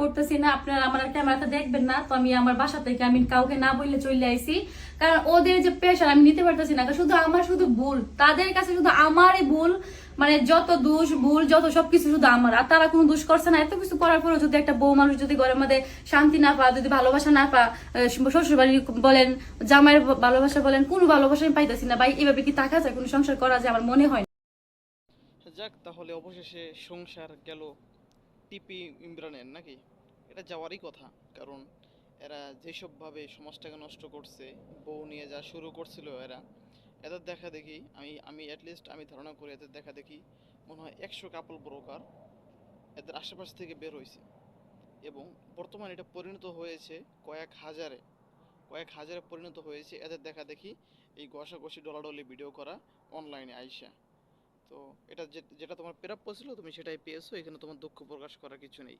করতেছি না, আপনারা আমার ক্যামেরাতে দেখবেন না, তো আমি আমার বাসা থেকে আমি কাউকে না বললে চলে আইছি। কারণ ওদের যে প্রেশার আমি নিতে পারতেছি না, শুধু আমার শুধু ভুল, তাদের কাছে শুধু আমারই ভুল, মানে যত দোষ ভুল যত সবকিছু শুধু আমার, আর তারা কোনো দোষ করছে না। এত কিছু করার পরেও যদি একটা বউ মানুষ যদি ঘরের মধ্যে শান্তি না পা, যদি ভালোবাসা না পা, শ্বশুর বাড়ি বলেন, জামাইয়ের ভালোবাসা বলেন, কোনো ভালোবাসা আমি পাইতেছি না ভাই। এভাবে কি থাকা যায়, কোনো সংসার করা যায়? আমার মনে হয় না। যাক, তাহলে অবশেষে সংসার গেল টিপি ইমরানের নাকি? এটা যাওয়ারই কথা। কারণ এরা যেসবভাবে সমাজটাকে নষ্ট করছে, বউ নিয়ে যা শুরু করছিল এরা, এদের দেখা দেখি আমি অ্যাটলিস্ট আমি ধারণা করি এদের দেখা দেখি মনে হয় 100 কাপল ব্রোকার এদের আশেপাশ থেকে বের হয়েছে। এবং বর্তমানে এটা পরিণত হয়েছে কয়েক হাজারে পরিণত হয়েছে এদের দেখা দেখি এই ঘষাঘষি ডলাডলি ভিডিও করা অনলাইনে আইসা। তো এটা যেটা তোমার প্রাপ্য ছিল তুমি সেটাই পেয়েছো, এখানে তোমার দুঃখ প্রকাশ করার কিছু নেই।